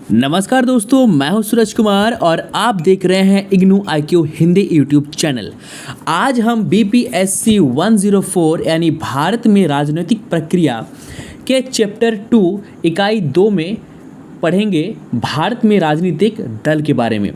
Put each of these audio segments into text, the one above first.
नमस्कार दोस्तों, मैं हूं सूरज कुमार और आप देख रहे हैं IGNOU IQ Hindi YouTube channel. आज हम BPSC 104 यानी भारत में राजनीतिक प्रक्रिया के चैप्टर 2 इकाई 2 में पढ़ेंगे भारत में राजनीतिक दल के बारे में।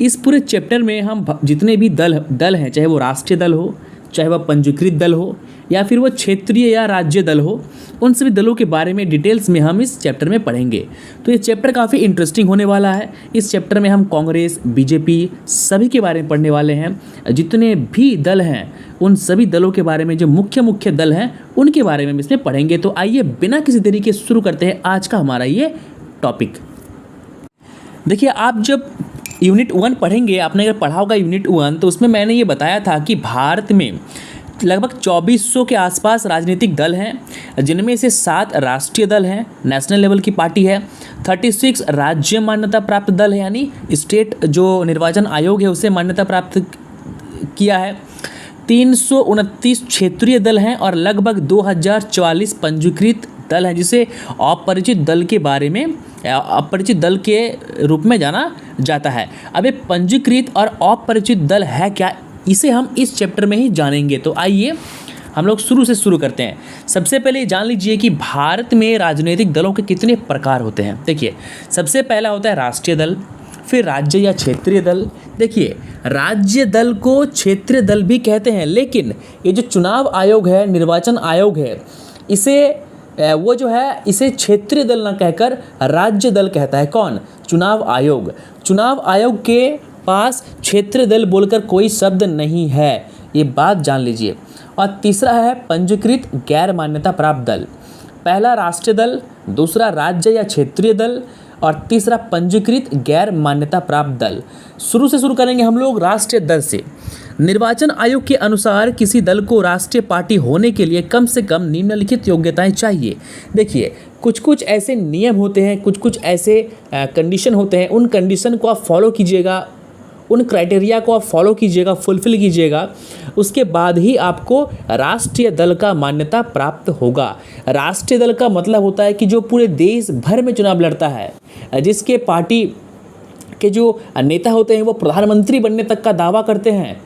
इस पूरे चैप्टर में हम जितने भी दल हैं, चाहे वो राष्ट्रीय दल हो, चाहे वह पंजीकृत दल हो या फिर वो क्षेत्रीय या राज्य दल हो, उन सभी दलों के बारे में डिटेल्स में हम इस चैप्टर में पढ़ेंगे। तो ये चैप्टर काफ़ी इंटरेस्टिंग होने वाला है। इस चैप्टर में हम कांग्रेस, बीजेपी सभी के बारे में पढ़ने वाले हैं। जितने भी दल हैं उन सभी दलों के बारे में, जो मुख्य दल हैं उनके बारे में हम इसमें पढ़ेंगे। तो आइए बिना किसी देरी के शुरू करते हैं आज का हमारा ये टॉपिक। देखिए, आप जब यूनिट 1 पढ़ेंगे, आपने अगर पढ़ा होगा यूनिट 1, तो उसमें मैंने ये बताया था कि भारत में लगभग 2400 के आसपास राजनीतिक दल हैं, जिनमें से 7 राष्ट्रीय दल हैं, नेशनल लेवल की पार्टी है। 36 राज्य मान्यता प्राप्त दल है, यानी स्टेट जो निर्वाचन आयोग है उसे मान्यता प्राप्त किया है। 329 क्षेत्रीय दल हैं और लगभग 2044 पंजीकृत दल हैं, जिसे अपरिचित दल के बारे में अपरिचित दल के रूप में जाना जाता है। अब ये पंजीकृत और अपरिचित दल है क्या, इसे हम इस चैप्टर में ही जानेंगे। तो आइए हम लोग शुरू करते हैं। सबसे पहले जान लीजिए कि भारत में राजनीतिक दलों के कितने प्रकार होते हैं। देखिए, सबसे पहला होता है राष्ट्रीय दल, फिर राज्य या क्षेत्रीय दल। देखिए, राज्य दल को क्षेत्रीय दल भी कहते हैं, लेकिन ये जो चुनाव आयोग है, निर्वाचन आयोग है, इसे क्षेत्रीय दल ना कहकर राज्य दल कहता है। कौन? चुनाव आयोग। चुनाव आयोग के पास क्षेत्रीय दल बोलकर कोई शब्द नहीं है, ये बात जान लीजिए। और तीसरा है पंजीकृत गैर मान्यता प्राप्त दल। पहला राष्ट्रीय दल, दूसरा राज्य या क्षेत्रीय दल और तीसरा पंजीकृत गैर मान्यता प्राप्त दल। शुरू करेंगे हम लोग राष्ट्रीय दल से। निर्वाचन आयोग के अनुसार किसी दल को राष्ट्रीय पार्टी होने के लिए कम से कम निम्नलिखित योग्यताएं चाहिए। देखिए, कुछ ऐसे नियम होते हैं, कुछ ऐसे कंडीशन होते हैं। उन कंडीशन को आप फॉलो कीजिएगा, उन क्राइटेरिया को आप फॉलो कीजिएगा, फुलफिल कीजिएगा, उसके बाद ही आपको राष्ट्रीय दल का मान्यता प्राप्त होगा। राष्ट्रीय दल का मतलब होता है कि जो पूरे देश भर में चुनाव लड़ता है, जिसके पार्टी के जो नेता होते हैं वो प्रधानमंत्री बनने तक का दावा करते हैं,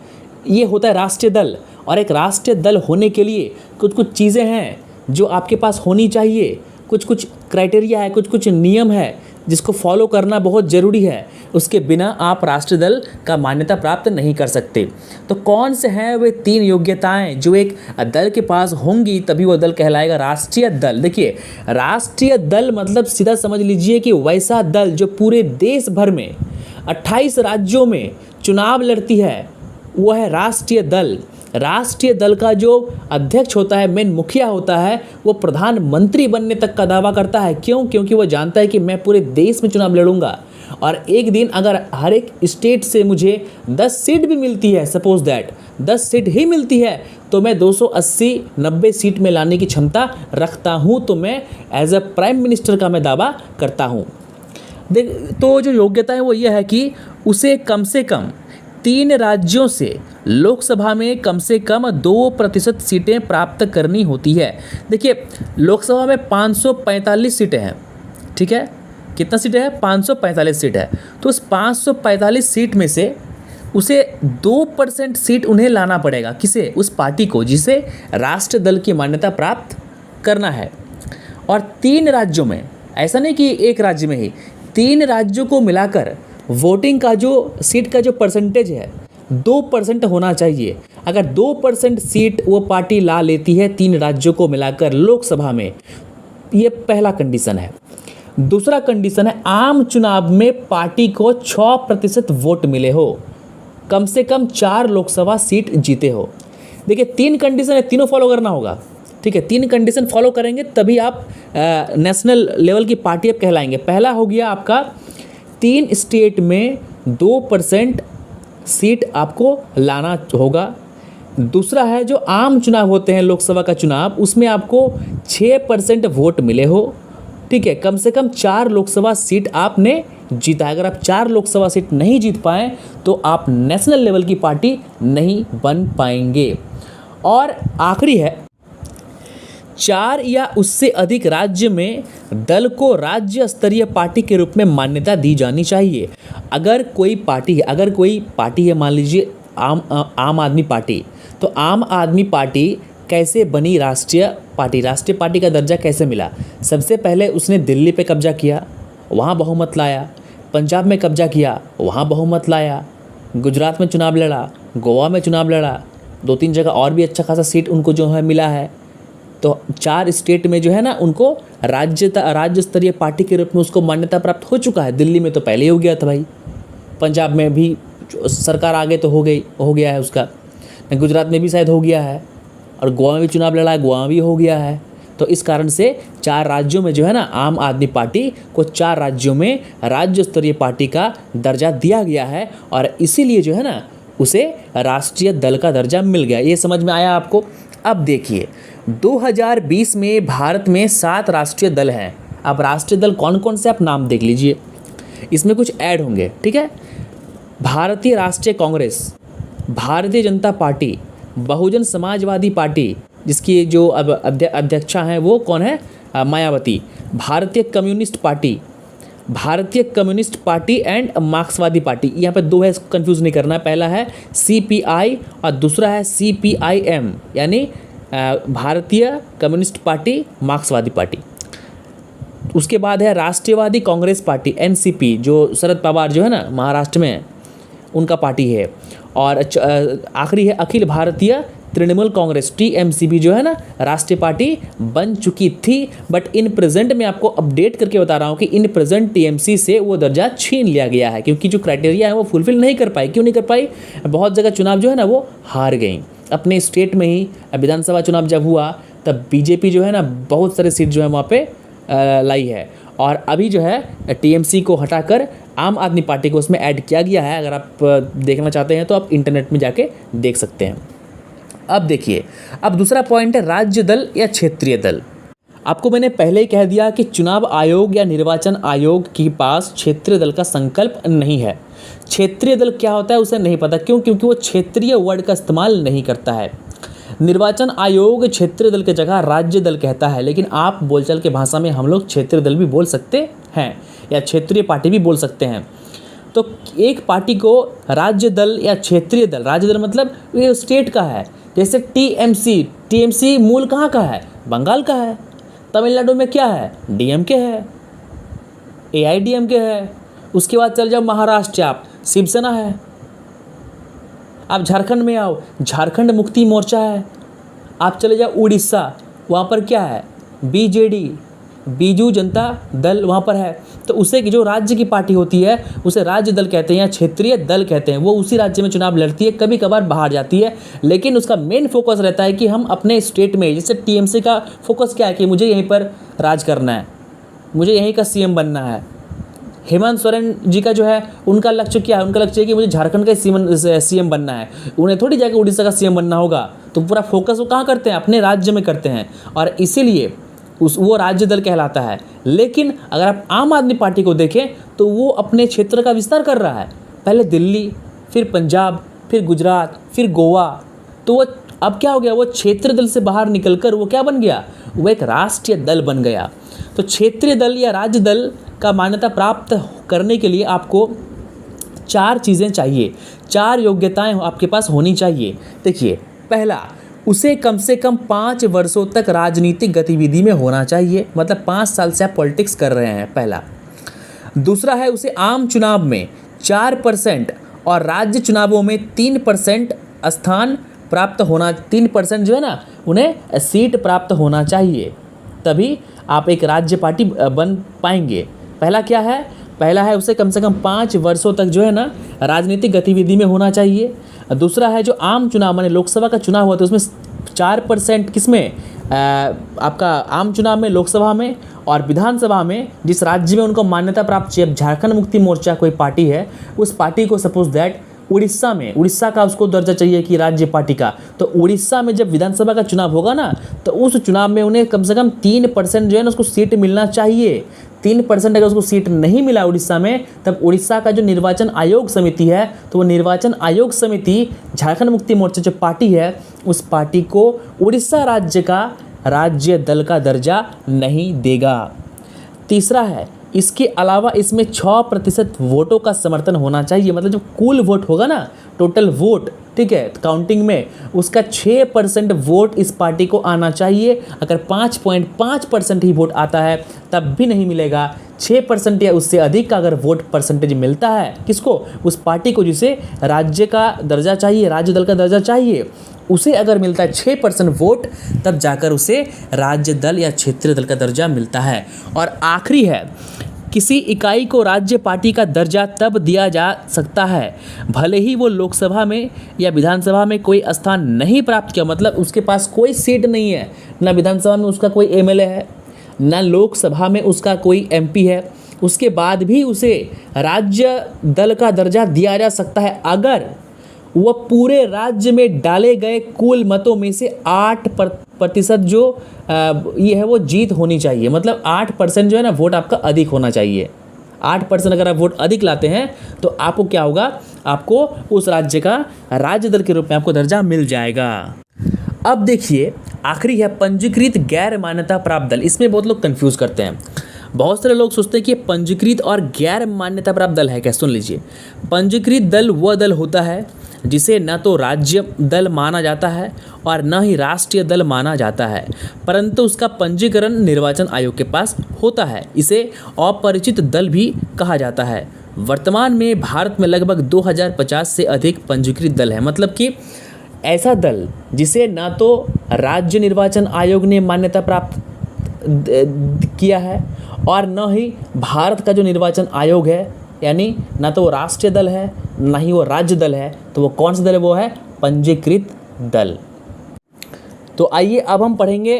ये होता है राष्ट्रीय दल। और एक राष्ट्रीय दल होने के लिए कुछ चीज़ें हैं जो आपके पास होनी चाहिए, कुछ क्राइटेरिया है, कुछ नियम है जिसको फॉलो करना बहुत ज़रूरी है। उसके बिना आप राष्ट्रीय दल का मान्यता प्राप्त नहीं कर सकते। तो कौन से हैं वे 3 योग्यताएं जो एक दल के पास होंगी, तभी वो दल कहलाएगा राष्ट्रीय दल। देखिए, राष्ट्रीय दल मतलब सीधा समझ लीजिए कि वैसा दल जो पूरे देश भर में 28 राज्यों में चुनाव लड़ती है, वो है राष्ट्रीय दल। राष्ट्रीय दल का जो अध्यक्ष होता है, मेन मुखिया होता है, वो प्रधानमंत्री बनने तक का दावा करता है। क्यों? क्योंकि वो जानता है कि मैं पूरे देश में चुनाव लड़ूंगा और एक दिन अगर हर एक स्टेट से मुझे 10 सीट भी मिलती है, सपोज दैट 10 सीट ही मिलती है, तो मैं 280-90 सीट में लाने की क्षमता रखता हूँ। तो मैं एज अ प्राइम मिनिस्टर का मैं दावा करता हूँ। तो जो योग्यता है वो ये है कि उसे कम से कम 3 राज्यों से लोकसभा में कम से कम 2% सीटें प्राप्त करनी होती है। देखिए, लोकसभा में 545 सीटें हैं, ठीक है? कितना सीटें हैं? 545 सीट है। तो उस 545 सीट में से उसे 2% सीट उन्हें लाना पड़ेगा। किसे? उस पार्टी को जिसे राष्ट्रीय दल की मान्यता प्राप्त करना है। और 3 राज्यों में, ऐसा नहीं कि एक राज्य में ही, 3 राज्यों को मिलाकर वोटिंग का जो सीट का जो परसेंटेज है 2% होना चाहिए। अगर 2% सीट वो पार्टी ला लेती है 3 राज्यों को मिलाकर लोकसभा में, ये पहला कंडीशन है। दूसरा कंडीशन है आम चुनाव में पार्टी को 6% वोट मिले हो, कम से कम 4 लोकसभा सीट जीते हो। देखिए, 3 कंडीशन है, तीनों फॉलो करना होगा, ठीक है? 3 कंडीशन फॉलो करेंगे तभी आप नेशनल लेवल की पार्टी आप कहलाएंगे। पहला हो गया आपका 3 स्टेट में 2% सीट आपको लाना होगा। दूसरा है जो आम चुनाव होते हैं, लोकसभा का चुनाव, उसमें आपको 6% वोट मिले हो, ठीक है? कम से कम 4 लोकसभा सीट आपने जीता है। अगर आप 4 लोकसभा सीट नहीं जीत पाएँ तो आप नेशनल लेवल की पार्टी नहीं बन पाएंगे। और आखिरी है 4 या उससे अधिक राज्य में दल को राज्य स्तरीय पार्टी के रूप में मान्यता दी जानी चाहिए। अगर कोई पार्टी है, मान लीजिए आम आदमी पार्टी, तो आम आदमी पार्टी कैसे बनी राष्ट्रीय पार्टी? राष्ट्रीय पार्टी का दर्जा कैसे मिला? सबसे पहले उसने दिल्ली पे कब्जा किया, वहाँ बहुमत लाया, पंजाब में कब्जा किया, वहाँ बहुमत लाया, गुजरात में चुनाव लड़ा, गोवा में चुनाव लड़ा, 2-3 जगह और भी अच्छा खासा सीट उनको जो है मिला है। तो 4 स्टेट में जो है ना उनको राज्य स्तरीय पार्टी के रूप में उसको मान्यता प्राप्त हो चुका है। दिल्ली में तो पहले ही हो गया था भाई, पंजाब में भी सरकार आगे तो हो गया है उसका, गुजरात में भी शायद हो गया है, और गोवा में भी चुनाव लड़ा है, गोवा में भी हो गया है। तो इस कारण से 4 राज्यों में जो है ना आम आदमी पार्टी को 4 राज्यों में राज्य स्तरीय पार्टी का दर्जा दिया गया है, और इसीलिए जो है ना उसे राष्ट्रीय दल का दर्जा मिल गया। ये समझ में आया आपको? अब देखिए 2020 में भारत में 7 राष्ट्रीय दल हैं। अब राष्ट्रीय दल कौन कौन से आप नाम देख लीजिए, इसमें कुछ ऐड होंगे, ठीक है। भारतीय राष्ट्रीय कांग्रेस, भारतीय जनता पार्टी, बहुजन समाजवादी पार्टी जिसकी जो अब अध्यक्षा हैं वो कौन है? मायावती, भारतीय कम्युनिस्ट पार्टी एंड मार्क्सवादी पार्टी। यहाँ पे 2 है, कंफ्यूज नहीं करना है। पहला है CPI और दूसरा है CPIM, यानी भारतीय कम्युनिस्ट पार्टी, मार्क्सवादी पार्टी। उसके बाद है राष्ट्रवादी कांग्रेस पार्टी NCP, जो शरद पवार जो है ना महाराष्ट्र में उनका पार्टी है। और आखिरी है अखिल भारतीय तृणमूल कांग्रेस TMC भी जो है ना राष्ट्रीय पार्टी बन चुकी थी, बट इन प्रेजेंट में आपको अपडेट करके बता रहा हूँ कि इन प्रेजेंट TMC से वो दर्जा छीन लिया गया है, क्योंकि जो क्राइटेरिया है वो फुलफिल नहीं कर पाई। क्यों नहीं कर पाई? बहुत जगह चुनाव जो है ना वो हार गई। अपने स्टेट में ही विधानसभा चुनाव जब हुआ तब BJP जो है ना बहुत सारे सीट जो है वहाँ पे लाई है, और अभी जो है TMC को हटाकर आम आदमी पार्टी को उसमें ऐड किया गया है। अगर आप देखना चाहते हैं तो आप इंटरनेट में जाके देख सकते हैं। अब देखिए, अब दूसरा पॉइंट है राज्य दल या क्षेत्रीय दल। आपको मैंने पहले ही कह दिया कि चुनाव आयोग या निर्वाचन आयोग के पास क्षेत्रीय दल का संकल्प नहीं है। क्षेत्रीय दल क्या होता है उसे नहीं पता। क्यों? क्योंकि वो क्षेत्रीय वर्ड का इस्तेमाल नहीं करता है। निर्वाचन आयोग क्षेत्रीय दल की जगह राज्य दल कहता है, लेकिन आप बोलचाल के भाषा में हम लोग क्षेत्रीय दल भी बोल सकते हैं या क्षेत्रीय पार्टी भी बोल सकते हैं। तो एक पार्टी को राज्य दल या क्षेत्रीय दल, राज्य दल मतलब ये स्टेट का है। जैसे TMC मूल कहाँ का है? बंगाल का है। तमिलनाडु में क्या है? DMK है, AIDMK है। उसके बाद चल जाओ महाराष्ट्र, आप शिवसेना है। आप झारखंड में आओ, झारखंड मुक्ति मोर्चा है। आप चले जाओ उड़ीसा, वहाँ पर क्या है? BJD, बीजू जनता दल वहाँ पर है। तो उसे जो राज्य की पार्टी होती है उसे राज्य दल कहते हैं या क्षेत्रीय दल कहते हैं। वो उसी राज्य में चुनाव लड़ती है, कभी कभार बाहर जाती है, लेकिन उसका मेन फोकस रहता है कि हम अपने स्टेट में, जैसे TMC का फोकस क्या है कि मुझे यहीं पर राज करना है, मुझे यहीं का CM बनना है। हेमंत सोरेन जी का जो है उनका लक्ष्य क्या है? उनका लक्ष्य है कि मुझे झारखंड का CM बनना है, उन्हें थोड़ी जाकर उड़ीसा का CM बनना होगा। तो पूरा फोकस वो कहाँ करते हैं? अपने राज्य में करते हैं, और इसीलिए वो राज्य दल कहलाता है। लेकिन अगर आप आम आदमी पार्टी को देखें तो वो अपने क्षेत्र का विस्तार कर रहा है। पहले दिल्ली, फिर पंजाब, फिर गुजरात, फिर गोवा। तो वो अब क्या हो गया? वो क्षेत्रीय दल से बाहर निकलकर वो क्या बन गया? वो एक राष्ट्रीय दल बन गया। तो क्षेत्रीय दल या राज्य दल का मान्यता प्राप्त करने के लिए आपको 4 चीज़ें चाहिए, 4 योग्यताएं आपके पास होनी चाहिए। देखिए, पहला, उसे कम से कम 5 वर्षों तक राजनीतिक गतिविधि में होना चाहिए, मतलब 5 साल से आप पॉलिटिक्स कर रहे हैं, पहला। दूसरा है उसे आम चुनाव में 4% और राज्य चुनावों में 3% स्थान प्राप्त होना, 3% जो है ना उन्हें सीट प्राप्त होना चाहिए, तभी आप एक राज्य पार्टी बन पाएंगे। पहला क्या है? पहला है उसे कम से कम 5 वर्षों तक जो है ना राजनीतिक गतिविधि में होना चाहिए। दूसरा है जो आम चुनाव, माने लोकसभा का चुनाव हुआ तो उसमें 4% किसमें? आपका आम चुनाव में, लोकसभा में, और विधानसभा में जिस राज्य में उनको मान्यता प्राप्त चाहिए। झारखंड मुक्ति मोर्चा कोई पार्टी है, उस पार्टी को सपोज दैट उड़ीसा का उसको दर्जा चाहिए कि राज्य पार्टी का, तो उड़ीसा में जब विधानसभा का चुनाव होगा ना तो उस चुनाव में उन्हें कम से कम 3% जो है ना उसको सीट मिलना चाहिए। 3% अगर उसको सीट नहीं मिला उड़ीसा में, तब उड़ीसा का जो निर्वाचन आयोग समिति है, तो वो निर्वाचन आयोग समिति झारखंड मुक्ति मोर्चा जो पार्टी है उस पार्टी को उड़ीसा राज्य का राज्य दल का दर्जा नहीं देगा। तीसरा है, इसके अलावा इसमें 6% वोटों का समर्थन होना चाहिए। मतलब जो कुल वोट होगा ना, टोटल वोट, ठीक है, काउंटिंग में उसका 6% वोट इस पार्टी को आना चाहिए। अगर 5.5% ही वोट आता है तब भी नहीं मिलेगा। 6% या उससे अधिक का अगर वोट परसेंटेज मिलता है किसको, उस पार्टी को जिसे राज्य का दर्जा चाहिए, राज्य दल का दर्जा चाहिए, उसे अगर मिलता है 6% वोट, तब जाकर उसे राज्य दल या क्षेत्रीय दल का दर्जा मिलता है। और आखिरी है, किसी इकाई को राज्य पार्टी का दर्जा तब दिया जा सकता है भले ही वो लोकसभा में या विधानसभा में कोई स्थान नहीं प्राप्त किया। मतलब उसके पास कोई सीट नहीं है, ना विधानसभा में उसका कोई एमएलए है, ना लोकसभा में उसका कोई एमपी है, उसके बाद भी उसे राज्य दल का दर्जा दिया जा सकता है अगर वह पूरे राज्य में डाले गए कुल मतों में से 8% जो ये है वो जीत होनी चाहिए। मतलब 8% जो है ना वोट आपका अधिक होना चाहिए। 8% अगर आप वोट अधिक लाते हैं तो आपको क्या होगा, आपको उस राज्य का राज्य दल के रूप में आपको दर्जा मिल जाएगा। अब देखिए आखिरी है पंजीकृत गैर मान्यता प्राप्त दल। इसमें बहुत लोग कंफ्यूज करते हैं। बहुत सारे लोग सोचते हैं कि पंजीकृत और गैर मान्यता प्राप्त दल है क्या। सुन लीजिए, पंजीकृत दल वह दल होता है जिसे न तो राज्य दल माना जाता है और न ही राष्ट्रीय दल माना जाता है, परंतु उसका पंजीकरण निर्वाचन आयोग के पास होता है। इसे अपरिचित दल भी कहा जाता है। वर्तमान में भारत में लगभग 2050 से अधिक पंजीकृत दल है। मतलब कि ऐसा दल जिसे न तो राज्य निर्वाचन आयोग ने मान्यता प्राप्त किया है और न ही भारत का जो निर्वाचन आयोग है, यानी ना तो वो राष्ट्रीय दल है ना ही वो राज्य दल है, तो वो कौन सा दल है, वो है पंजीकृत दल। तो आइए अब हम पढ़ेंगे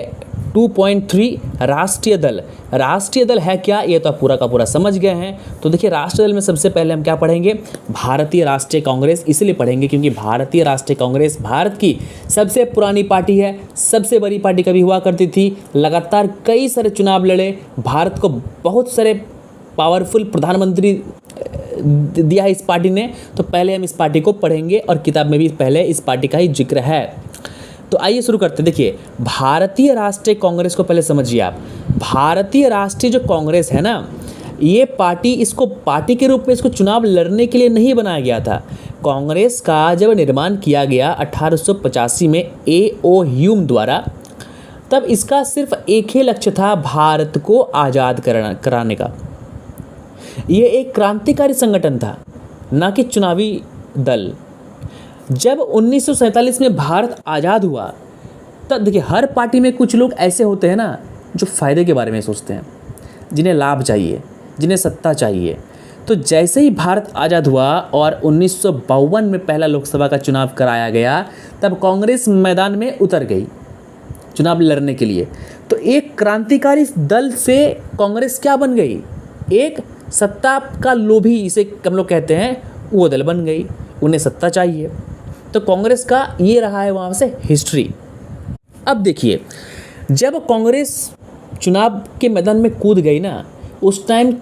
2.3 राष्ट्रीय दल। राष्ट्रीय दल है क्या, ये तो आप पूरा का पूरा समझ गए हैं। तो देखिए राष्ट्रीय दल में सबसे पहले हम क्या पढ़ेंगे, भारतीय राष्ट्रीय कांग्रेस। इसलिए पढ़ेंगे क्योंकि भारतीय राष्ट्रीय कांग्रेस भारत की सबसे पुरानी पार्टी है, सबसे बड़ी पार्टी कभी हुआ करती थी, लगातार कई सारे चुनाव लड़े, भारत को बहुत सारे पावरफुल प्रधानमंत्री दिया है इस पार्टी ने। तो पहले हम इस पार्टी को पढ़ेंगे और किताब में भी पहले इस पार्टी का ही जिक्र है। तो आइए शुरू करते हैं। देखिए भारतीय राष्ट्रीय कांग्रेस को पहले समझिए आप। भारतीय राष्ट्रीय जो कांग्रेस है ना, ये पार्टी, इसको पार्टी के रूप में इसको चुनाव लड़ने के लिए नहीं बनाया गया था। कांग्रेस का जब निर्माण किया गया 1885 में A.O. ह्यूम द्वारा, तब इसका सिर्फ एक ही लक्ष्य था, भारत को आज़ाद कराने का। ये एक क्रांतिकारी संगठन था, ना कि चुनावी दल। जब 1947 में भारत आज़ाद हुआ तब देखिए हर पार्टी में कुछ लोग ऐसे होते हैं ना जो फ़ायदे के बारे में सोचते हैं, जिन्हें लाभ चाहिए, जिन्हें सत्ता चाहिए। तो जैसे ही भारत आज़ाद हुआ और 1952 में पहला लोकसभा का चुनाव कराया गया, तब कांग्रेस मैदान में उतर गई चुनाव लड़ने के लिए। तो एक क्रांतिकारी दल से कांग्रेस क्या बन गई, एक सत्ता का लोभी, इसे हम लोग कहते हैं, वो दल बन गई। उन्हें सत्ता चाहिए। तो कांग्रेस का ये रहा है वहाँ से हिस्ट्री। अब देखिए जब कांग्रेस चुनाव के मैदान में कूद गई ना, उस टाइम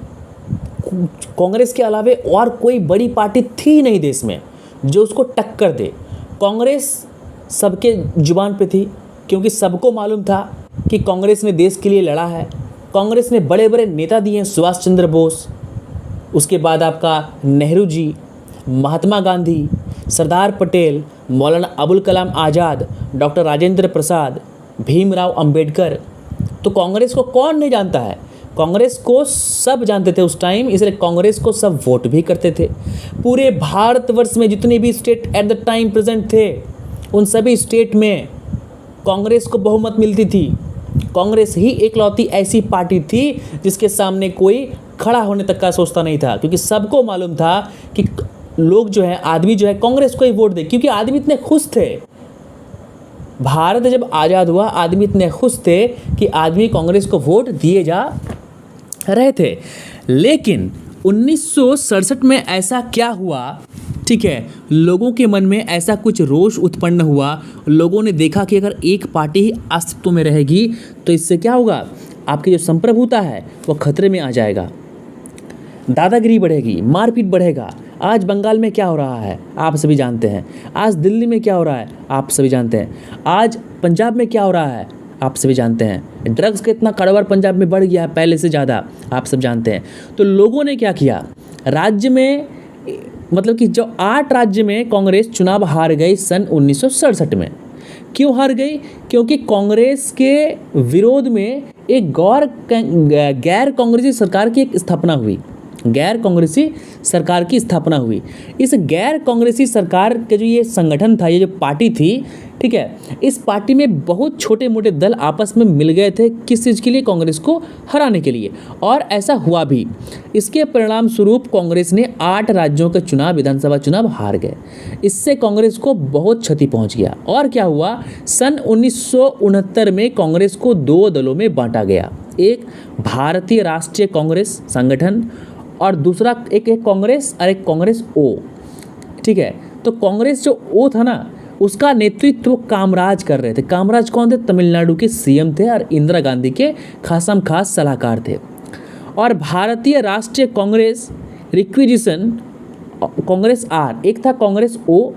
कांग्रेस के अलावे और कोई बड़ी पार्टी थी नहीं देश में जो उसको टक्कर दे। कांग्रेस सबके जुबान पे थी क्योंकि सबको मालूम था कि कांग्रेस ने देश के लिए लड़ा है। कांग्रेस ने बड़े बड़े नेता दिए हैं, सुभाष चंद्र बोस, उसके बाद आपका नेहरू जी, महात्मा गांधी, सरदार पटेल, मौलाना अबुल कलाम आज़ाद, डॉक्टर राजेंद्र प्रसाद, भीमराव अंबेडकर। तो कांग्रेस को कौन नहीं जानता है, कांग्रेस को सब जानते थे उस टाइम, इसलिए कांग्रेस को सब वोट भी करते थे। पूरे भारतवर्ष में जितने भी state at the time present थे, उन सभी स्टेट में कांग्रेस को बहुमत मिलती थी। कांग्रेस ही एकलौती ऐसी पार्टी थी जिसके सामने कोई खड़ा होने तक का सोचता नहीं था, क्योंकि सबको मालूम था कि लोग जो है, आदमी जो है कांग्रेस को ही वोट दे, क्योंकि आदमी इतने खुश थे। भारत जब आज़ाद हुआ आदमी इतने खुश थे कि आदमी कांग्रेस को वोट दिए जा रहे थे। लेकिन 1967 में ऐसा क्या हुआ, ठीक है, लोगों के मन में ऐसा कुछ रोष उत्पन्न हुआ। लोगों ने देखा कि अगर एक पार्टी ही अस्तित्व में रहेगी तो इससे क्या होगा, आपकी जो संप्रभुता है वो खतरे में आ जाएगा, दादागिरी बढ़ेगी, मारपीट बढ़ेगा। आज बंगाल में क्या हो रहा है आप सभी जानते हैं, आज दिल्ली में क्या हो रहा है आप सभी जानते हैं, आज पंजाब में क्या हो रहा है आप सभी जानते हैं। ड्रग्स का इतना कारोबार पंजाब में बढ़ गया है पहले से ज़्यादा, आप सब जानते हैं। तो लोगों ने क्या किया, राज्य में मतलब कि जो 8 राज्य में कांग्रेस चुनाव हार गई सन 1967 में। क्यों हार गई? क्योंकि कांग्रेस के विरोध में एक गैर कांग्रेसी सरकार की एक स्थापना हुई। गैर कांग्रेसी सरकार की स्थापना हुई। इस गैर कांग्रेसी सरकार के जो ये संगठन था, ये जो पार्टी थी, ठीक है, इस पार्टी में बहुत छोटे मोटे दल आपस में मिल गए थे। किस चीज़ के लिए? कांग्रेस को हराने के लिए। और ऐसा हुआ भी। इसके परिणाम स्वरूप कांग्रेस ने 8 राज्यों के चुनाव, विधानसभा चुनाव हार गए। इससे कांग्रेस को बहुत क्षति पहुंच गया। और क्या हुआ, सन 1969 में कांग्रेस को 2 दलों में बांटा गया। एक भारतीय राष्ट्रीय कांग्रेस संगठन और दूसरा एक कांग्रेस और एक कांग्रेस ओ, ठीक है। तो कांग्रेस जो ओ था ना, उसका नेतृत्व कामराज कर रहे थे। कामराज कौन थे? तमिलनाडु के सीएम थे और इंदिरा गांधी के खासम खास सलाहकार थे। और भारतीय राष्ट्रीय कांग्रेस रिक्विजिशन कांग्रेस आर, एक था कांग्रेस ओ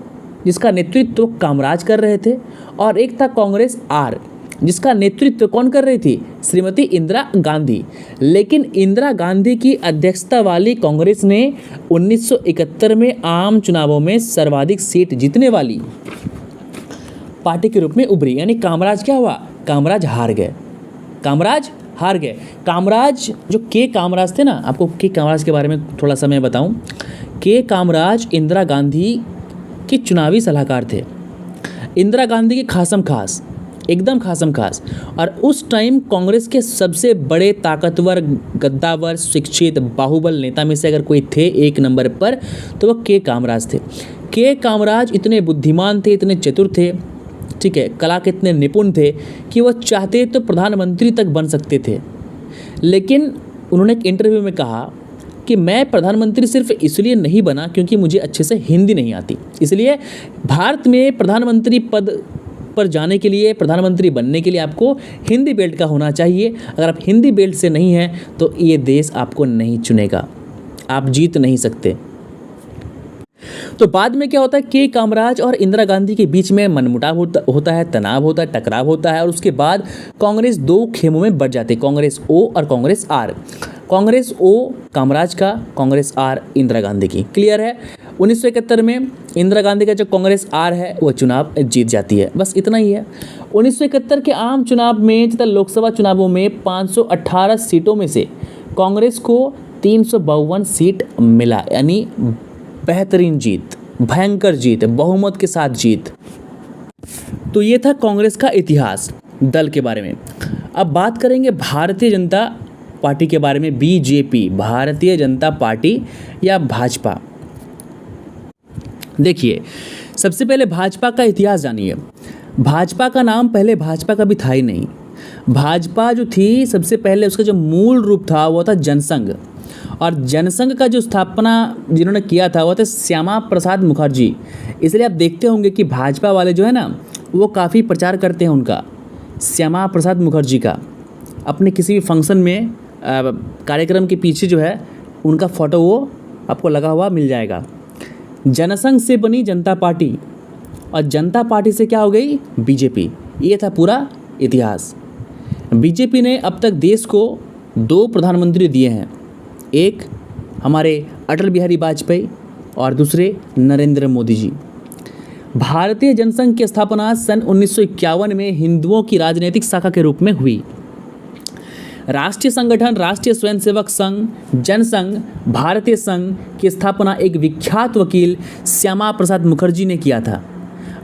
जिसका नेतृत्व कामराज कर रहे थे, और एक था कांग्रेस आर जिसका नेतृत्व कौन कर रही थी? श्रीमती इंदिरा गांधी। लेकिन इंदिरा गांधी की अध्यक्षता वाली कांग्रेस ने 1971 में आम चुनावों में सर्वाधिक सीट जीतने वाली पार्टी के रूप में उभरी। यानी कामराज क्या हुआ? कामराज हार गए। कामराज हार गए। कामराज जो के कामराज थे ना, आपको के कामराज के बारे में थोड़ा सा मैं बताऊं। के कामराज इंदिरा गांधी के चुनावी सलाहकार थे। इंदिरा गांधी के खासम खास, एकदम खासम खास। और उस टाइम कांग्रेस के सबसे बड़े ताकतवर, गद्दावर, शिक्षित, बाहुबल नेता में से अगर कोई थे एक नंबर पर, तो वह के कामराज थे। के कामराज इतने बुद्धिमान थे, इतने चतुर थे, ठीक है, कला के इतने निपुण थे कि वह चाहते तो प्रधानमंत्री तक बन सकते थे। लेकिन उन्होंने एक इंटरव्यू में कहा कि मैं प्रधानमंत्री सिर्फ इसलिए नहीं बना क्योंकि मुझे अच्छे से हिंदी नहीं आती। इसलिए भारत में प्रधानमंत्री पद पर जाने के लिए, प्रधानमंत्री बनने के लिए आपको हिंदी बेल्ट का होना चाहिए। अगर आप हिंदी बेल्ट से नहीं हैं तो ये देश आपको नहीं चुनेगा, आप जीत नहीं सकते। तो बाद में क्या होता है, के कामराज और इंदिरा गांधी के बीच में मनमुटाव होता है, तनाव होता है, टकराव होता है। और उसके बाद कांग्रेस 2 खेमों में बढ़ जाती है, कांग्रेस ओ और कांग्रेस आर। कांग्रेस ओ कामराज का, कांग्रेस आर इंदिरा गांधी की। क्लियर है? 1971 में इंदिरा गांधी का जो कांग्रेस आर है वो चुनाव जीत जाती है। बस इतना ही है। 1971 के आम चुनाव में तथा लोकसभा चुनावों में 518 सीटों में से कांग्रेस को 352 सीट मिला। यानी बेहतरीन जीत, भयंकर जीत, बहुमत के साथ जीत। तो ये था कांग्रेस का इतिहास दल के बारे में। अब बात करेंगे भारतीय जनता पार्टी के बारे में। बीजेपी, भारतीय जनता पार्टी या भाजपा। देखिए, सबसे पहले भाजपा का इतिहास जानिए। भाजपा का नाम पहले भाजपा का भी था ही नहीं। भाजपा जो थी, सबसे पहले उसका जो मूल रूप था वो था जनसंघ। और जनसंघ का जो स्थापना जिन्होंने किया था वो थे श्यामा प्रसाद मुखर्जी। इसलिए आप देखते होंगे कि भाजपा वाले जो है ना, वो काफ़ी प्रचार करते हैं उनका, श्यामा प्रसाद मुखर्जी का। अपने किसी भी फंक्शन में, कार्यक्रम के पीछे जो है उनका फ़ोटो वो आपको लगा हुआ मिल जाएगा। जनसंघ से बनी जनता पार्टी, और जनता पार्टी से क्या हो गई? बीजेपी। ये था पूरा इतिहास। बीजेपी ने अब तक देश को 2 प्रधानमंत्री दिए हैं। एक हमारे अटल बिहारी वाजपेयी और दूसरे नरेंद्र मोदी जी। भारतीय जनसंघ की स्थापना सन 1951 में हिंदुओं की राजनीतिक शाखा के रूप में हुई। राष्ट्रीय संगठन राष्ट्रीय स्वयंसेवक संघ, जनसंघ, भारतीय संघ की स्थापना एक विख्यात वकील श्यामा प्रसाद मुखर्जी ने किया था।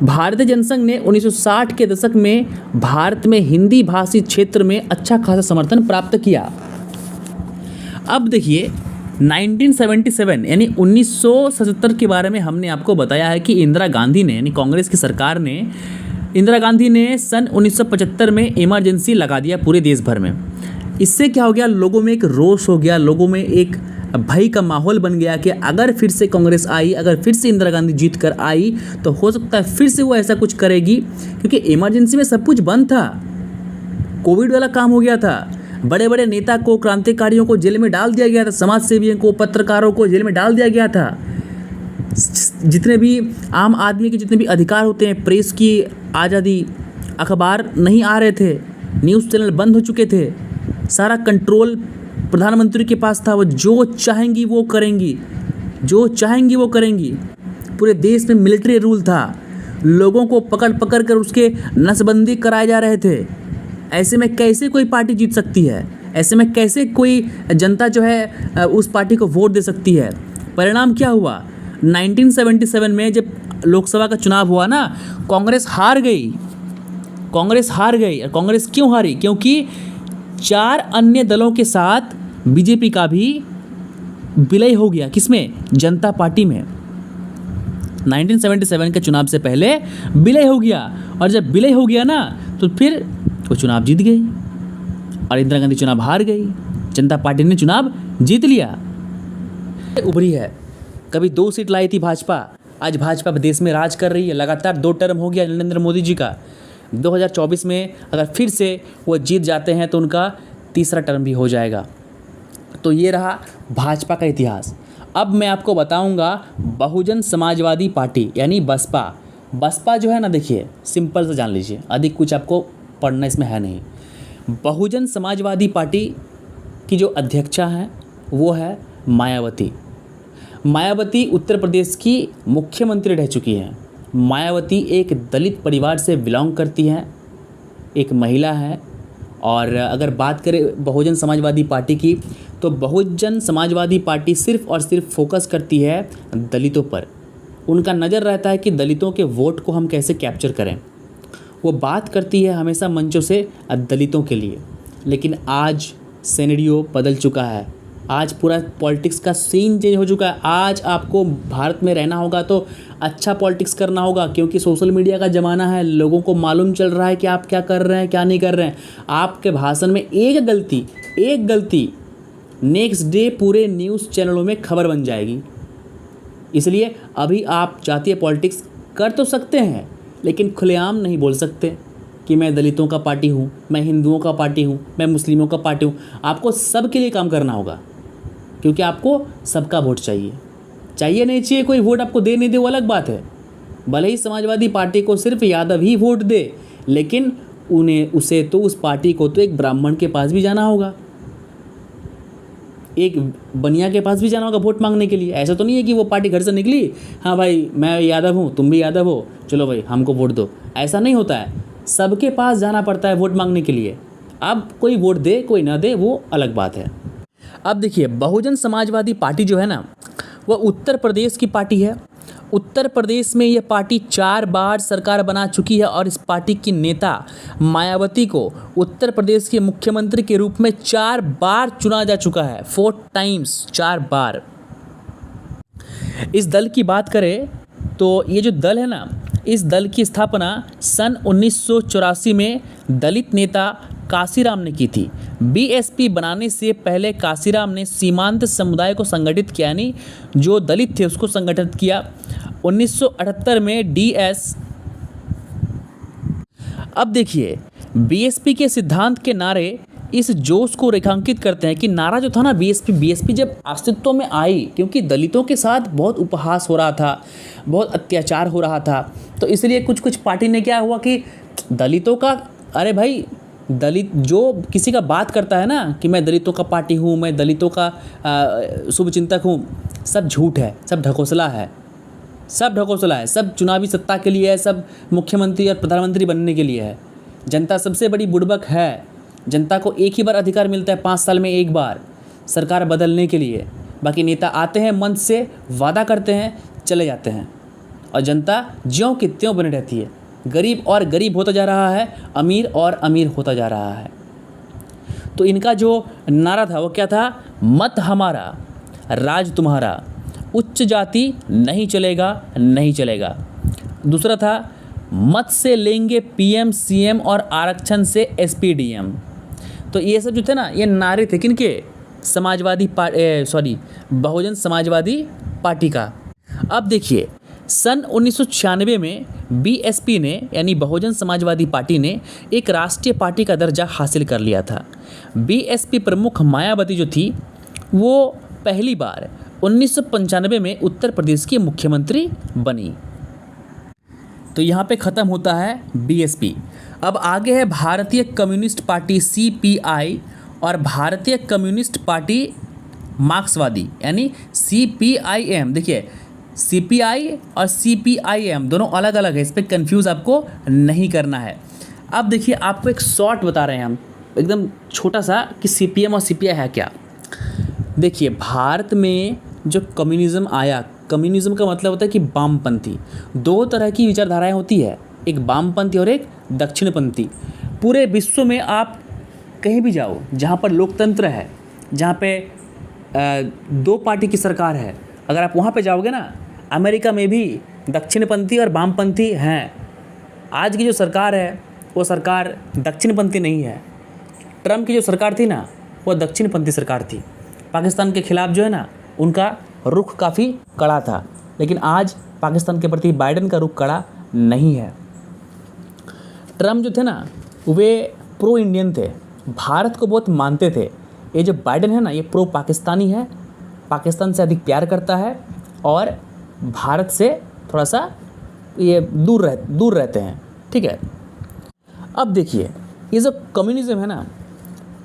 भारतीय जनसंघ ने 1960 के दशक में भारत में हिंदी भाषी क्षेत्र में अच्छा खासा समर्थन प्राप्त किया। अब देखिए 1977 यानी 1977 के बारे में हमने आपको बताया है कि इंदिरा गांधी ने, यानी कांग्रेस की सरकार ने, इंदिरा गांधी ने सन 1975 में इमरजेंसी लगा दिया पूरे देश भर में। इससे क्या हो गया, लोगों में एक रोष हो गया, लोगों में एक भय का माहौल बन गया कि अगर फिर से कांग्रेस आई, अगर फिर से इंदिरा गांधी जीत कर आई तो हो सकता है फिर से वो ऐसा कुछ करेगी, क्योंकि इमरजेंसी में सब कुछ बंद था, कोविड वाला काम हो गया था। बड़े बड़े नेता को, क्रांतिकारियों को जेल में डाल दिया गया था, समाज सेवियों को, पत्रकारों को जेल में डाल दिया गया था। जितने भी आम आदमी के जितने भी अधिकार होते हैं, प्रेस की आज़ादी, अखबार नहीं आ रहे थे, न्यूज़ चैनल बंद हो चुके थे, सारा कंट्रोल प्रधानमंत्री के पास था। वो जो चाहेंगी वो करेंगी, जो चाहेंगी वो करेंगी। पूरे देश में मिलिट्री रूल था, लोगों को पकड़ पकड़ कर उसके नसबंदी कराए जा रहे थे। ऐसे में कैसे कोई पार्टी जीत सकती है? ऐसे में कैसे कोई जनता जो है उस पार्टी को वोट दे सकती है? परिणाम क्या हुआ? 1977 में जब लोकसभा का चुनाव हुआ ना, कांग्रेस हार गई। कांग्रेस हार गई। और कांग्रेस क्यों हारी? क्योंकि 4 अन्य दलों के साथ बीजेपी का भी विलय हो गया। किसमें? जनता पार्टी में। 1977 के चुनाव से पहले विलय हो गया, और जब विलय हो गया ना तो फिर वो चुनाव जीत गई और इंदिरा गांधी चुनाव हार गई। जनता पार्टी ने चुनाव जीत लिया। उभरी है, कभी 2 सीट लाई थी भाजपा, आज भाजपा देश में राज कर रही है। लगातार 2 टर्म हो गया नरेंद्र मोदी जी का। 2024 में अगर फिर से वो जीत जाते हैं तो उनका तीसरा टर्म भी हो जाएगा। तो ये रहा भाजपा का इतिहास। अब मैं आपको बताऊंगा बहुजन समाजवादी पार्टी यानी बसपा। बसपा जो है ना, देखिए सिंपल से जान लीजिए, अधिक कुछ आपको पढ़ना इसमें है नहीं। बहुजन समाजवादी पार्टी की जो अध्यक्षा हैं वो है मायावती। मायावती उत्तर प्रदेश की मुख्यमंत्री रह चुकी हैं। मायावती एक दलित परिवार से बिलोंग करती हैं, एक महिला है। और अगर बात करें बहुजन समाजवादी पार्टी की, तो बहुजन समाजवादी पार्टी सिर्फ़ और सिर्फ फोकस करती है दलितों पर। उनका नज़र रहता है कि दलितों के वोट को हम कैसे कैप्चर करें। वो बात करती है हमेशा मंचों से दलितों के लिए। लेकिन आज सिनेरियो बदल चुका है, आज पूरा पॉलिटिक्स का सीन चेंज हो चुका है। आज आपको भारत में रहना होगा तो अच्छा पॉलिटिक्स करना होगा, क्योंकि सोशल मीडिया का ज़माना है। लोगों को मालूम चल रहा है कि आप क्या कर रहे हैं, क्या नहीं कर रहे हैं। आपके भाषण में एक गलती नेक्स्ट डे पूरे न्यूज़ चैनलों में खबर बन जाएगी। इसलिए अभी आप जातीय पॉलिटिक्स कर तो सकते हैं, लेकिन खुलेआम नहीं बोल सकते कि मैं दलितों का पार्टी हूँ, मैं हिंदुओं का पार्टी हूँ, मैं मुस्लिमों का पार्टी हूँ। आपको सबके लिए काम करना होगा, क्योंकि आपको सबका वोट चाहिए। चाहिए नहीं चाहिए, कोई वोट आपको दे नहीं दे वो अलग बात है। भले ही समाजवादी पार्टी को सिर्फ यादव ही वोट दे, लेकिन उस पार्टी को तो एक ब्राह्मण के पास भी जाना होगा, एक बनिया के पास भी जाना होगा वोट मांगने के लिए। ऐसा तो नहीं है कि वो पार्टी घर से निकली, हाँ भाई मैं यादव हूँ, तुम भी यादव हो, चलो भाई हमको वोट दो। ऐसा नहीं होता है, सबके पास जाना पड़ता है वोट मांगने के लिए। अब कोई वोट दे कोई ना दे वो अलग बात है। अब देखिए बहुजन समाजवादी पार्टी जो है ना, वह उत्तर प्रदेश की पार्टी है। उत्तर प्रदेश में यह पार्टी 4 बार सरकार बना चुकी है, और इस पार्टी की नेता मायावती को उत्तर प्रदेश के मुख्यमंत्री के रूप में 4 बार चुना जा चुका है। 4 टाइम्स, 4 बार। इस दल की बात करें तो ये जो दल है ना, इस दल की स्थापना सन 1984 में दलित नेता काशीराम ने की थी। बीएसपी बनाने से पहले काशीराम ने सीमांत समुदाय को संगठित किया, यानी जो दलित थे उसको संगठित किया। 1978 में डीएस। अब देखिए बीएसपी के सिद्धांत के नारे इस जोश को रेखांकित करते हैं कि नारा जो था ना बीएसपी जब अस्तित्व में आई, क्योंकि दलितों के साथ बहुत उपहास हो रहा था, बहुत अत्याचार हो रहा था, तो इसलिए कुछ पार्टी ने क्या हुआ कि दलितों का, अरे भाई दलित जो किसी का बात करता है ना कि मैं दलितों का पार्टी हूँ, मैं दलितों का शुभचिंतक हूँ, सब झूठ है, सब ढकोसला है, सब चुनावी सत्ता के लिए है, सब मुख्यमंत्री और प्रधानमंत्री बनने के लिए है। जनता सबसे बड़ी बुड़बक है। जनता को एक ही बार अधिकार मिलता है 5 साल में एक बार सरकार बदलने के लिए। बाकी नेता आते हैं, मंच से वादा करते हैं, चले जाते हैं, और जनता ज्यों की त्यों बनी रहती है। गरीब और गरीब होता जा रहा है, अमीर और अमीर होता जा रहा है। तो इनका जो नारा था वो क्या था? मत हमारा, राज तुम्हारा, उच्च जाति नहीं चलेगा, नहीं चलेगा। दूसरा था मत से लेंगे पीएम सीएम और आरक्षण से एसपीडीएम। तो ये सब जो थे ना, ये नारे थे किनके? बहुजन समाजवादी पार्टी का। अब देखिए सन 1996 में बीएसपी ने यानी बहुजन समाजवादी पार्टी ने एक राष्ट्रीय पार्टी का दर्जा हासिल कर लिया था। बीएसपी प्रमुख मायावती जो थी वो पहली बार 1995 में उत्तर प्रदेश की मुख्यमंत्री बनी। तो तो यहाँ पे ख़त्म होता है बीएसपी। अब आगे है भारतीय कम्युनिस्ट पार्टी सीपीआई और भारतीय कम्युनिस्ट पार्टी मार्क्सवादी यानी सीपीआईएम। देखिए सीपीआई और सीपीआईएम दोनों अलग अलग है, इस पर कन्फ्यूज़ आपको नहीं करना है। अब देखिए आपको एक शॉर्ट बता रहे हैं हम एकदम छोटा सा कि सीपीएम और सीपीआई है क्या। देखिए भारत में जो कम्युनिज़्म आया, कम्युनिज़्म का मतलब होता है कि वामपंथी। दो तरह की विचारधाराएं होती है, एक वामपंथी और एक दक्षिणपंथी। पूरे विश्व में आप कहीं भी जाओ जहाँ पर लोकतंत्र है, जहाँ पे दो पार्टी की सरकार है, अगर आप वहाँ पे जाओगे ना, अमेरिका में भी दक्षिणपंथी और वामपंथी हैं। आज की जो सरकार है वो सरकार दक्षिणपंथी नहीं है। ट्रम्प की जो सरकार थी ना वो दक्षिणपंथी सरकार थी। पाकिस्तान के खिलाफ जो है ना उनका रुख काफ़ी कड़ा था, लेकिन आज पाकिस्तान के प्रति बाइडेन का रुख कड़ा नहीं है। ट्रम्प जो थे ना वे प्रो इंडियन थे, भारत को बहुत मानते थे। ये जो बाइडेन है ना ये प्रो पाकिस्तानी है, पाकिस्तान से अधिक प्यार करता है और भारत से थोड़ा सा ये दूर रहते हैं। ठीक है। अब देखिए ये जो कम्युनिज़्म है ना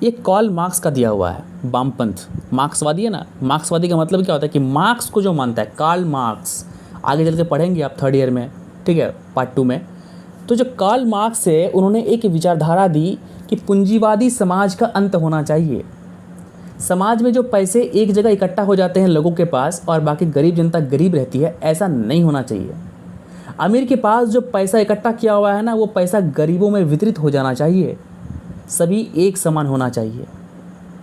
ये कार्ल मार्क्स का दिया हुआ है। वामपंथ मार्क्सवादी है ना, मार्क्सवादी का मतलब क्या होता है कि मार्क्स को जो मानता है, कार्ल मार्क्स, आगे चल के पढ़ेंगे आप 3rd ईयर में, ठीक है, पार्ट 2 में। तो जो कार्ल मार्क्स है उन्होंने एक विचारधारा दी कि पूंजीवादी समाज का अंत होना चाहिए। समाज में जो पैसे एक जगह इकट्ठा हो जाते हैं लोगों के पास और बाकी गरीब जनता गरीब रहती है, ऐसा नहीं होना चाहिए। अमीर के पास जो पैसा इकट्ठा किया हुआ है ना वो पैसा गरीबों में वितरित हो जाना चाहिए। सभी एक समान होना चाहिए,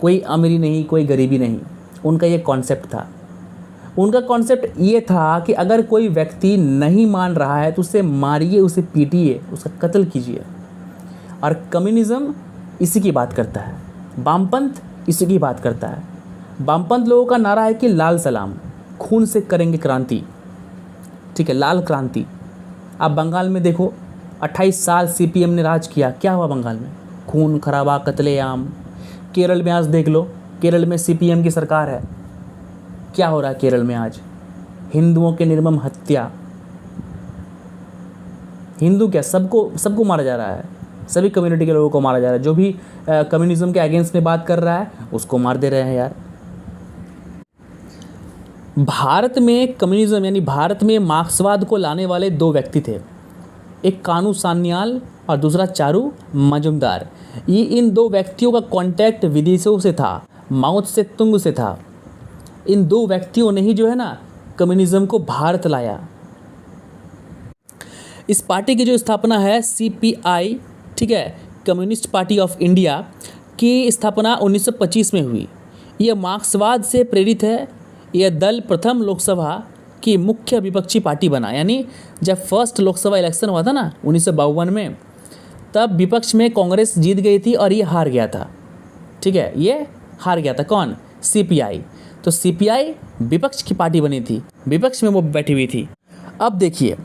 कोई अमीरी नहीं कोई गरीबी नहीं। उनका ये कॉन्सेप्ट था। उनका कॉन्सेप्ट ये था कि अगर कोई व्यक्ति नहीं मान रहा है तो उसे मारिए, उसे पीटिए, उसका कत्ल कीजिए। और कम्युनिज़्म इसी की बात करता है, वामपंथ इसी की बात करता है। वामपंथ लोगों का नारा है कि लाल सलाम, खून से करेंगे क्रांति। ठीक है, लाल क्रांति। आप बंगाल में देखो 28 साल सीपीएम ने राज किया, क्या हुआ बंगाल में? खून खराबा, कत्लेआम। केरल में आज देख लो, केरल में सीपीएम की सरकार है, क्या हो रहा है केरल में आज? हिंदुओं के निर्मम हत्या। हिंदू क्या, सबको मारा जा रहा है, सभी कम्युनिटी के लोगों को मारा जा रहा है। जो भी कम्युनिज्म के अगेंस्ट में बात कर रहा है उसको मार दे रहे हैं यार। भारत में कम्युनिज्म यानी भारत में मार्क्सवाद को लाने वाले दो व्यक्ति थे, एक कानू सान्याल और दूसरा चारू मजुमदार। ये इन दो व्यक्तियों का कांटेक्ट विदेशों से था, माओ से तुंग से था। इन दो व्यक्तियों ने ही जो है ना कम्युनिज्म को भारत लाया। इस पार्टी की जो स्थापना है सीपीआई, ठीक है, कम्युनिस्ट पार्टी ऑफ इंडिया की स्थापना 1925 में हुई। यह मार्क्सवाद से प्रेरित है। यह दल प्रथम लोकसभा की मुख्य विपक्षी पार्टी बना, यानी जब फर्स्ट लोकसभा इलेक्शन हुआ था ना 1952 में, तब विपक्ष में कांग्रेस जीत गई थी और ये हार गया था। ठीक है, ये हार गया था। कौन? सीपीआई। तो सीपीआई विपक्ष की पार्टी बनी थी, विपक्ष में वो बैठी हुई थी। अब देखिए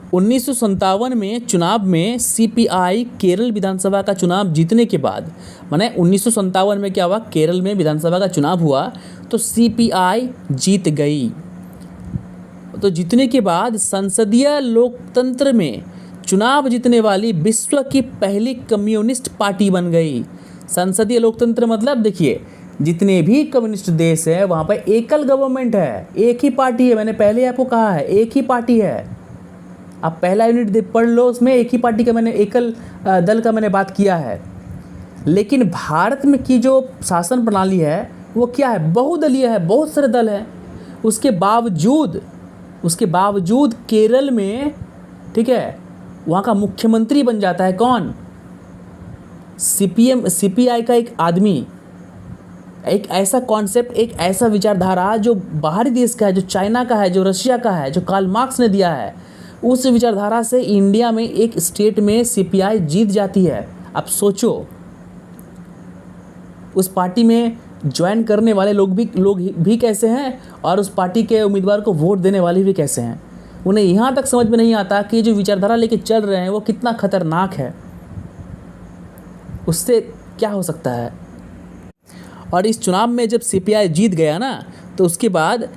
1957 में चुनाव में सीपीआई केरल विधानसभा का चुनाव जीतने के बाद, माने 1957 में क्या हुआ, केरल में विधानसभा का चुनाव हुआ तो सीपीआई जीत गई। तो जीतने के बाद संसदीय लोकतंत्र में चुनाव जीतने वाली विश्व की पहली कम्युनिस्ट पार्टी बन गई। संसदीय लोकतंत्र मतलब देखिए जितने भी कम्युनिस्ट देश है वहाँ पर एकल गवर्नमेंट है, एक ही पार्टी है। मैंने पहले आपको कहा है एक ही पार्टी है। आप पहला यूनिट पढ़ लो, उसमें एक ही पार्टी का मैंने एकल दल का मैंने बात किया है। लेकिन भारत में की जो शासन प्रणाली है वो क्या है? बहुदलीय है, बहुत सारे दल हैं। उसके बावजूद केरल में, ठीक है, वहाँ का मुख्यमंत्री बन जाता है कौन? सीपीआई का एक आदमी। एक ऐसा कॉन्सेप्ट, एक ऐसा विचारधारा जो बाहरी देश का है, जो चाइना का है, जो रशिया का है, जो कार्ल मार्क्स ने दिया है, उस विचारधारा से इंडिया में एक स्टेट में सीपीआई जीत जाती है। अब सोचो उस पार्टी में ज्वाइन करने वाले लोग भी कैसे हैं और उस पार्टी के उम्मीदवार को वोट देने वाले भी कैसे हैं। उन्हें यहाँ तक समझ में नहीं आता कि जो विचारधारा लेके चल रहे हैं वो कितना खतरनाक है, उससे क्या हो सकता है। और इस चुनाव में जब सीपीआई जीत गया ना तो उसके बाद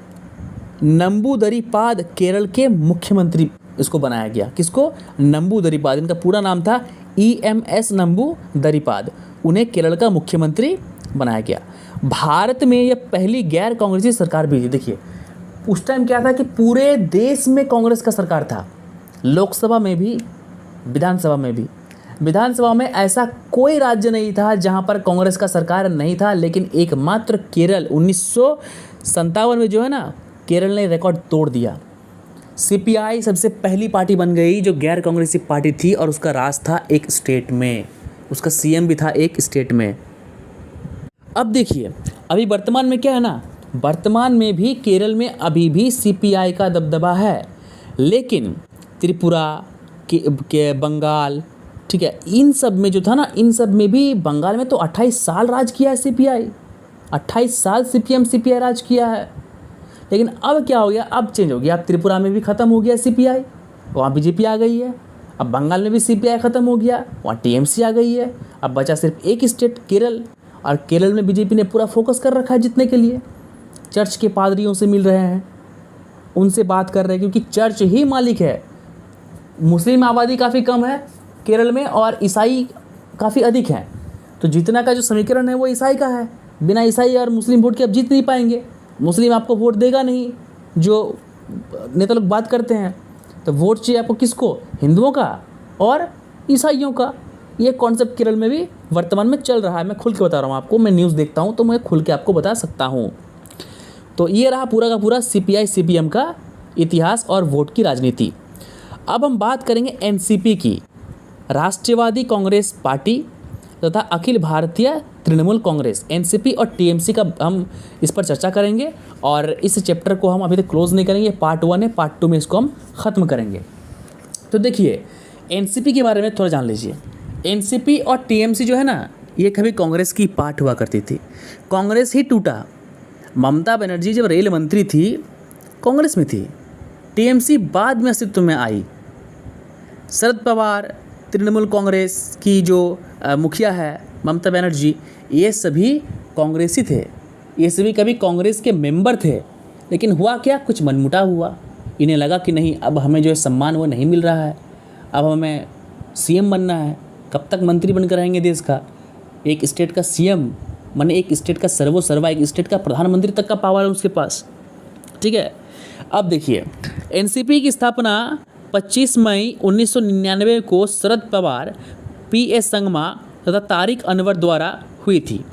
नंबूदरीपाद केरल के मुख्यमंत्री इसको बनाया गया। किसको? नंबूदरीपाद। इनका पूरा नाम था EMS नंबूदरीपाद। उन्हें केरल का मुख्यमंत्री बनाया गया। भारत में यह पहली गैर कांग्रेसी सरकार भी थी। देखिए उस टाइम क्या था कि पूरे देश में कांग्रेस का सरकार था, लोकसभा में भी, विधानसभा में भी। विधानसभा में ऐसा कोई राज्य नहीं था जहां पर कांग्रेस का सरकार नहीं था, लेकिन एकमात्र केरल 1957 में जो है ना, केरल ने रिकॉर्ड तोड़ दिया। CPI सबसे पहली पार्टी बन गई जो गैर कांग्रेसी पार्टी थी, और उसका राज था एक स्टेट में, उसका CM भी था एक स्टेट में। अब देखिए अभी वर्तमान में क्या है ना, वर्तमान में भी केरल में अभी भी CPI का दबदबा है, लेकिन त्रिपुरा के बंगाल, ठीक है, इन सब में जो था ना, इन सब में भी, बंगाल में तो 28 साल राज किया है CPI, 28 साल CPI राज किया है। लेकिन अब क्या हो गया, अब चेंज हो गया। अब त्रिपुरा में भी ख़त्म हो गया CPI, वहाँ BJP आ गई है। अब बंगाल में भी CPI ख़त्म हो गया, वहाँ TMC आ गई है। अब बचा सिर्फ एक स्टेट केरल, और केरल में BJP ने पूरा फोकस कर रखा है जीतने के लिए। चर्च के पादरियों से मिल रहे हैं, उनसे बात कर रहे हैं, क्योंकि चर्च ही मालिक है। मुस्लिम आबादी काफ़ी कम है केरल में और ईसाई काफ़ी अधिक हैं, तो जीतना का जो समीकरण है वो ईसाई का है। बिना ईसाई और मुस्लिम वोट के आप जीत नहीं पाएंगे। मुस्लिम आपको वोट देगा नहीं, जो नेता लोग बात करते हैं। तो वोट चाहिए आपको किसको? हिंदुओं का और ईसाइयों का। ये कॉन्सेप्ट केरल में भी वर्तमान में चल रहा है। मैं खुल के बता रहा हूँ आपको, मैं न्यूज़ देखता हूँ तो मैं खुल के आपको बता सकता हूँ। तो ये रहा पूरा का पूरा CPI CPM का इतिहास और वोट की राजनीति। अब हम बात करेंगे NCP की, राष्ट्रवादी कांग्रेस पार्टी तथा अखिल भारतीय तृणमूल कांग्रेस। NCP और TMC का हम इस पर चर्चा करेंगे, और इस चैप्टर को हम अभी तक क्लोज नहीं करेंगे। पार्ट 1 है, पार्ट 2 में इसको हम ख़त्म करेंगे। तो देखिए NCP के बारे में थोड़ा जान लीजिए। NCP और TMC जो है ना, ये कभी कांग्रेस की पार्ट हुआ करती थी। कांग्रेस ही टूटा। ममता बनर्जी जब रेल मंत्री थी कांग्रेस में थी, TMC बाद में अस्तित्व में आई। शरद पवार, तृणमूल कांग्रेस की जो मुखिया है ममता बनर्जी, ये सभी कांग्रेसी थे, ये सभी कभी कांग्रेस के मेंबर थे। लेकिन हुआ क्या, कुछ मनमुटाव हुआ। इन्हें लगा कि नहीं, अब हमें जो है सम्मान वो नहीं मिल रहा है, अब हमें CM बनना है। कब तक मंत्री बनकर रहेंगे देश का? एक स्टेट का CM माने एक स्टेट का सर्वोसर्वा, एक स्टेट का प्रधानमंत्री तक का पावर है उसके पास, ठीक है। अब देखिए NCP की स्थापना 25 मई 1999 को शरद पवार, PS संगमा तथा तारिक अनवर द्वारा हुई थी।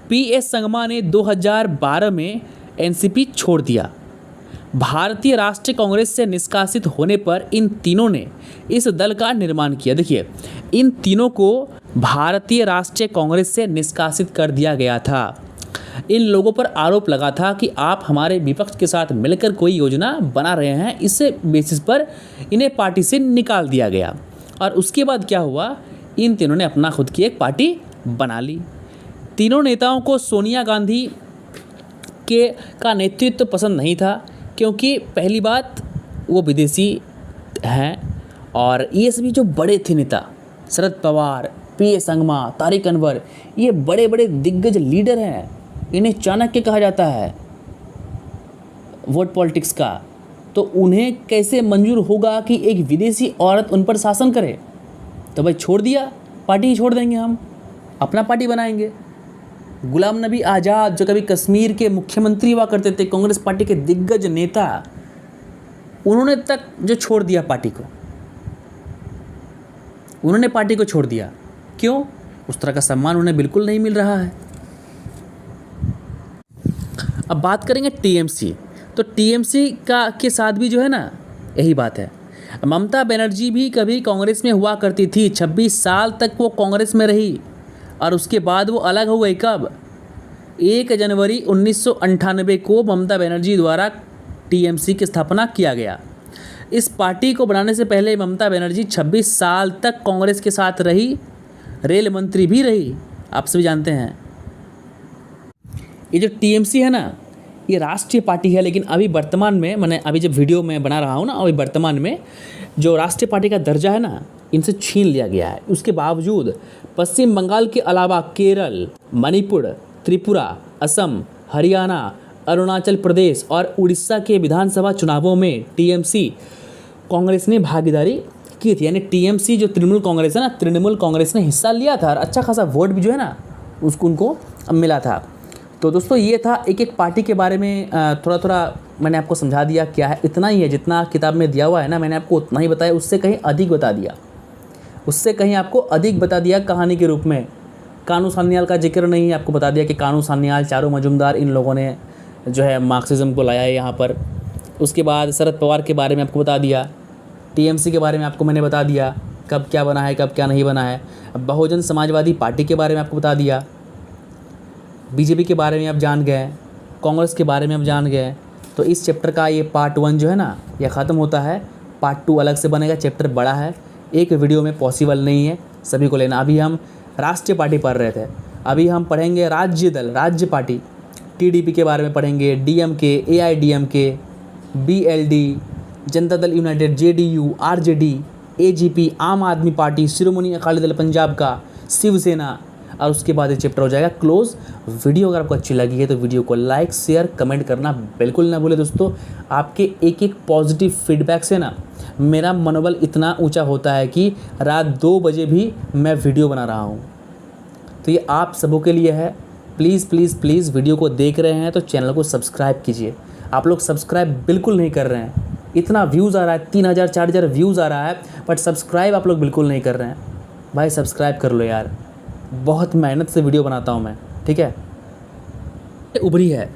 PS संगमा ने 2012 में NCP छोड़ दिया। भारतीय राष्ट्रीय कांग्रेस से निष्कासित होने पर इन तीनों ने इस दल का निर्माण किया। देखिए इन तीनों को भारतीय राष्ट्रीय कांग्रेस से निष्कासित कर दिया गया था। इन लोगों पर आरोप लगा था कि आप हमारे विपक्ष के साथ मिलकर कोई योजना बना रहे हैं, इस बेसिस पर इन्हें पार्टी से निकाल दिया गया। और उसके बाद क्या हुआ, इन तीनों ने अपना खुद की एक पार्टी बना ली। तीनों नेताओं को सोनिया गांधी का नेतृत्व पसंद नहीं था, क्योंकि पहली बात वो विदेशी हैं, और ये सभी जो बड़े थे नेता, शरद पवार, PS संगमा, तारिक अनवर, ये बड़े बड़े दिग्गज लीडर हैं। इन्हें चाणक्य कहा जाता है वोट पॉलिटिक्स का। तो उन्हें कैसे मंजूर होगा कि एक विदेशी औरत उन पर शासन करे? तो भाई छोड़ दिया, पार्टी ही छोड़ देंगे, हम अपना पार्टी बनाएंगे। गुलाम नबी आज़ाद जो कभी कश्मीर के मुख्यमंत्री हुआ करते थे, कांग्रेस पार्टी के दिग्गज नेता, उन्होंने तक जो छोड़ दिया पार्टी को, उन्होंने पार्टी को छोड़ दिया। क्यों? उस तरह का सम्मान उन्हें बिल्कुल नहीं मिल रहा है। अब बात करेंगे TMC। तो TMC के साथ भी जो है ना, यही बात है। ममता बनर्जी भी कभी कांग्रेस में हुआ करती थी, 26 साल तक वो कांग्रेस में रही, और उसके बाद वो अलग हो गई। कब? 1 जनवरी 1998 को ममता बनर्जी द्वारा TMC की स्थापना किया गया। इस पार्टी को बनाने से पहले ममता बनर्जी 26 साल तक कांग्रेस के साथ रही, रेल मंत्री भी रही, आप सभी जानते हैं। ये जो TMC है ना, ये राष्ट्रीय पार्टी है, लेकिन अभी वर्तमान में, मैंने अभी जब वीडियो में बना रहा हूँ ना, अभी वर्तमान में जो राष्ट्रीय पार्टी का दर्जा है ना, इनसे छीन लिया गया है। उसके बावजूद पश्चिम बंगाल के अलावा केरल, मणिपुर, त्रिपुरा, असम, हरियाणा, अरुणाचल प्रदेश और उड़ीसा के विधानसभा चुनावों में TMC कांग्रेस ने भागीदारी की थी, यानी टीएमसी जो तृणमूल कांग्रेस है ना, तृणमूल कांग्रेस ने हिस्सा लिया था और अच्छा खासा वोट भी जो है ना उसको उनको मिला था। तो दोस्तों ये था एक एक पार्टी के बारे में थोड़ा थोड़ा मैंने आपको समझा दिया क्या है। इतना ही है जितना किताब में दिया हुआ है ना, मैंने आपको उतना ही बताया, उससे कहीं अधिक बता दिया, उससे कहीं आपको अधिक बता दिया कहानी के रूप में। कानू सान्याल का जिक्र नहीं, आपको बता दिया कि कानू सान्याल, चारू मजुमदार, इन लोगों ने जो है मार्क्सिज्म को लाया है यहाँ पर। उसके बाद शरद पवार के बारे में आपको बता दिया, टीएमसी के बारे में आपको मैंने बता दिया कब क्या बना है कब क्या नहीं बना है। बहुजन समाजवादी पार्टी के बारे में आपको बता दिया, बीजेपी के बारे में आप जान गए, कांग्रेस के बारे में आप जान गए। तो इस चैप्टर का ये पार्ट 1 जो है ना ये ख़त्म होता है, पार्ट 2 अलग से बनेगा। चैप्टर बड़ा है, एक वीडियो में पॉसिबल नहीं है सभी को लेना। अभी हम राष्ट्रीय पार्टी पढ़ रहे थे, अभी हम पढ़ेंगे राज्य दल, राज्य पार्टी, टीडीपी के बारे में पढ़ेंगे, DMK, AIADMK, BLD, Janata Dal United, JDU, RJD, AGP, आम आदमी पार्टी, शिरोमणि अकाली दल पंजाब का, शिवसेना, और उसके बाद ये चैप्टर हो जाएगा क्लोज। वीडियो अगर आपको अच्छी लगी है तो वीडियो को लाइक शेयर कमेंट करना बिल्कुल ना भूले दोस्तों। आपके एक एक पॉजिटिव फीडबैक से ना मेरा मनोबल इतना ऊंचा होता है कि रात 2 बजे भी मैं वीडियो बना रहा हूँ। तो ये आप सबों के लिए है। प्लीज़ प्लीज़ प्लीज़ वीडियो को देख रहे हैं तो चैनल को सब्सक्राइब कीजिए। आप लोग सब्सक्राइब बिल्कुल नहीं कर रहे हैं। इतना व्यूज़ आ रहा है, 3000 4000 व्यूज़ आ रहा है, बट सब्सक्राइब आप लोग बिल्कुल नहीं कर रहे हैं। भाई सब्सक्राइब कर लो यार, बहुत मेहनत से वीडियो बनाता हूँ मैं, ठीक है। उभरी है